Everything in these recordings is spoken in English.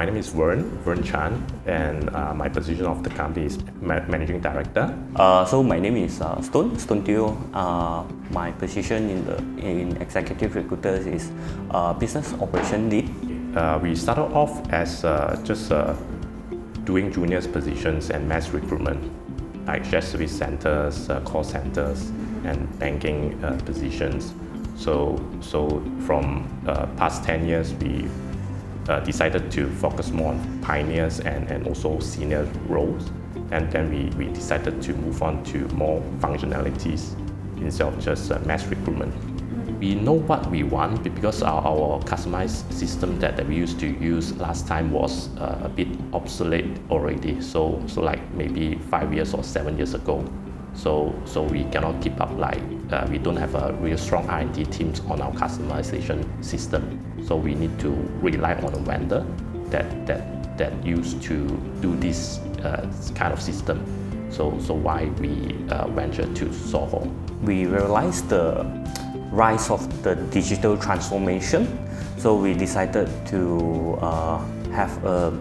My name is Vern Chan, and my position of the company is Managing Director. So my name is Stone Teo. My position in Executive Recruiters is Business Operation Lead. We started off as just doing juniors positions and mass recruitment, like shared service centers, call centers, and banking positions. So from past 10 years, we decided to focus more on pioneers and also senior roles. And then we decided to move on to more functionalities instead of just mass recruitment. We know what we want because our customized system that we used to use last time was a bit obsolete already. So like maybe 5 years or 7 years ago. So we cannot keep up, like we don't have a real strong R&D teams on our customization system. So we need to rely on a vendor that used to do this kind of system. So why we ventured to Zoho. We realized the rise of the digital transformation. So we decided to have a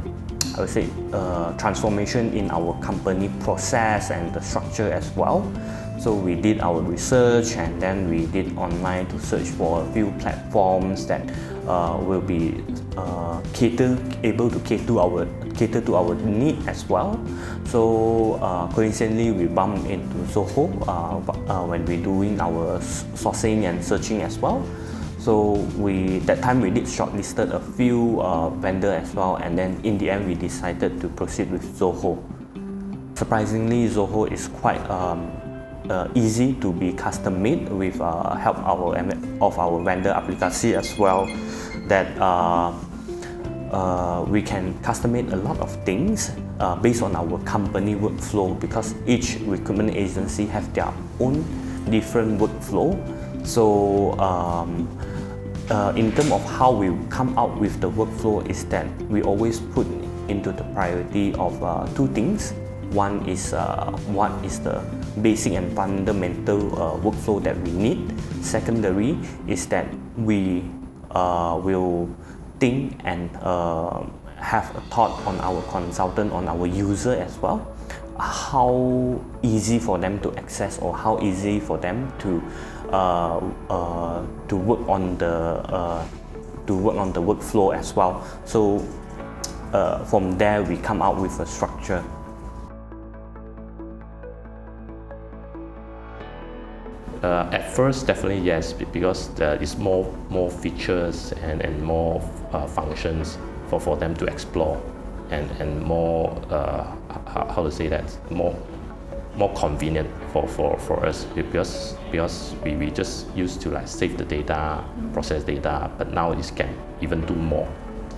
transformation in our company process and the structure as well. So we did our research, and then we did online to search for a few platforms that will be able to cater to our need as well. So coincidentally, we bumped into Zoho when we're doing our sourcing and searching as well. So that time we did shortlisted a few vendors as well, and then in the end we decided to proceed with Zoho. Surprisingly, Zoho is quite easy to be custom made with help of our vendor application as well. That we can customize a lot of things based on our company workflow, because each recruitment agency have their own different workflow. So in terms of how we come out with the workflow is that we always put into the priority of two things. One is what is the basic and fundamental workflow that we need. Secondary is that we will think and have a thought on our consultant, on our user as well. How easy for them to access, or how easy for them to work on the workflow as well. So from there we come out with a structure. At first, definitely yes, because there is more features and more functions for them to explore, and more how to say that, more convenient for us, because we just used to like save the data, process data, but now it can even do more.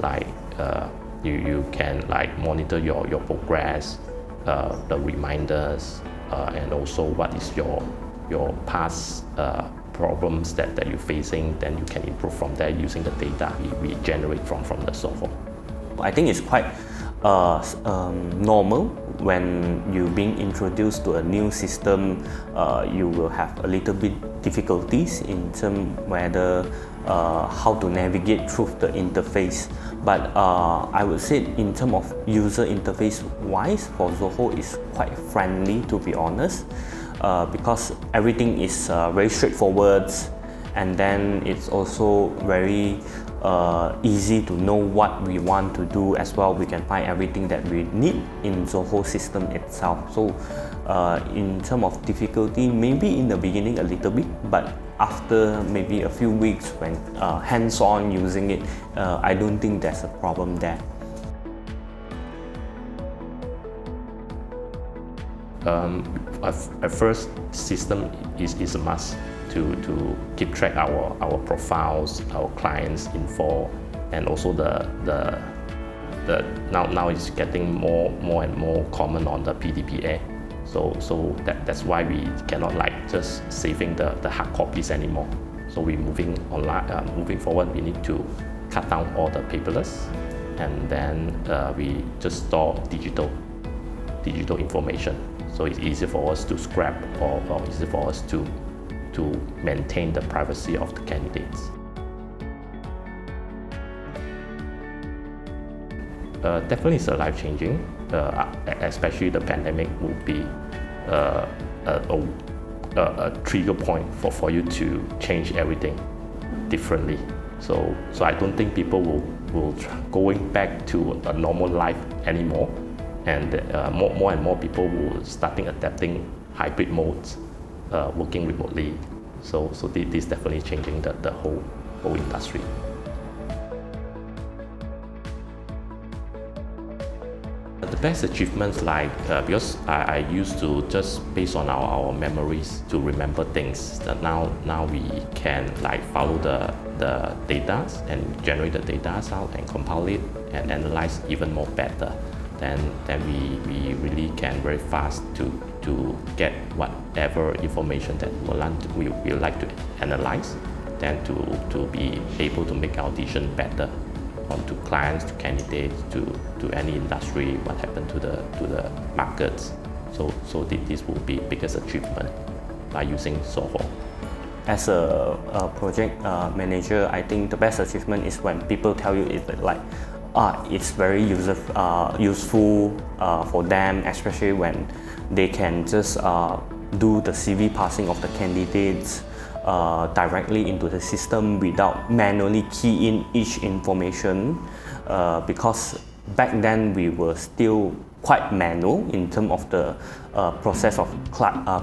Like you can like monitor your progress, the reminders, and also what is your past problems that you're facing. Then you can improve from there using the data we generate from the Zoho. I think it's quite normal when you're being introduced to a new system. You will have a little bit difficulties in terms whether how to navigate through the interface. But I would say in terms of user interface wise, for Zoho is quite friendly, to be honest. Because everything is very straightforward, and then it's also very easy to know what we want to do as well. We can find everything that we need in Zoho system itself. So in terms of difficulty, maybe in the beginning a little bit, but after maybe a few weeks when hands-on using it, I don't think there's a problem there. At first, system is a must to keep track our profiles, our clients' info, and also the now it's getting more and more common on the PDPA. So that's why we cannot like just saving the hard copies anymore. So we're moving online. Moving forward, we need to cut down all the paperless, and then we just store digital information. So it's easy for us to scrap, or easy for us to maintain the privacy of the candidates. Definitely it's life-changing, especially the pandemic will be a trigger point for you to change everything differently. So I don't think people will going back to a normal life anymore, and more and more people will starting adapting hybrid modes, working remotely. So this is definitely changing the whole industry. The best achievements, like because I used to just based on our memories to remember things, that now we can like follow the data and generate the data out and compile it and analyze even more better. Then we really can very fast to get whatever information that we like to analyze, then to be able to make our decision better to clients, to candidates, to any industry, what happened to the markets. So this will be biggest achievement by using Zoho. As a project manager, I think the best achievement is when people tell you it's very useful for them, especially when they can just do the CV passing of the candidates directly into the system without manually key in each information, because back then we were still quite manual in terms of the process of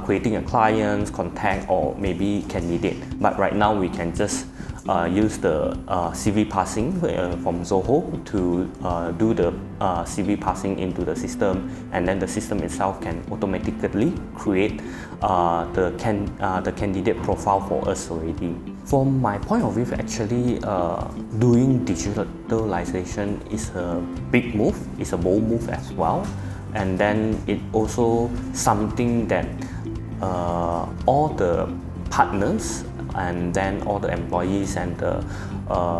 creating a client's contact or maybe candidate. But right now we can just use the CV passing from Zoho to do the CV passing into the system, and then the system itself can automatically create the candidate profile for us already. From my point of view, actually doing digitalization is a big move, it's a bold move as well, and then it also something that all the partners and then all the employees and the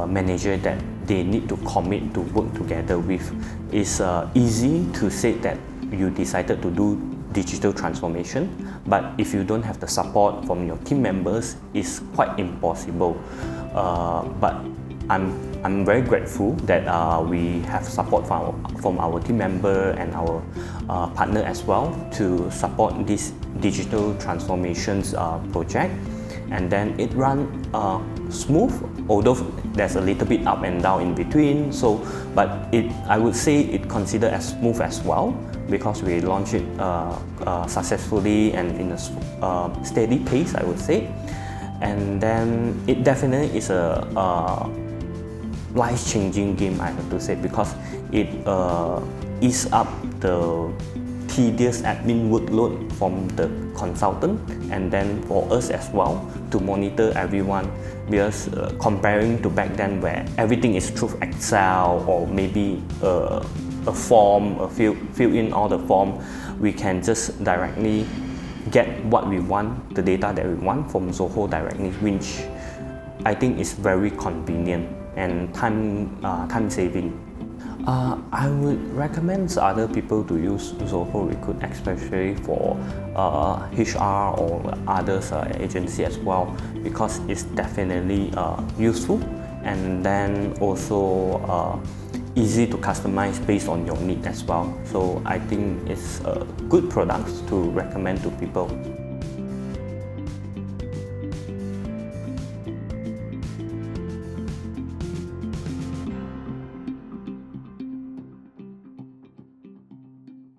manager that they need to commit to work together with. Is easy to say that you decided to do digital transformation, but if you don't have the support from your team members, it's quite impossible. But I'm very grateful that we have support from our team member and our partner as well to support this digital transformations project. And then it runs smooth, although there's a little bit up and down in between. But I would say it considered as smooth as well, because we launched it successfully and in a steady pace, I would say. And then it definitely is a life-changing game, I have to say, because it eases up the tedious admin workload from the consultant and then for us as well to monitor everyone, because comparing to back then where everything is through Excel or maybe a form, fill in all the form, we can just directly get what we want, the data that we want from Zoho directly, which I think is very convenient and time saving. I would recommend other people to use Zoho Recruit, especially for HR or others agency as well, because it's definitely useful and then also easy to customize based on your need as well. So I think it's a good product to recommend to people.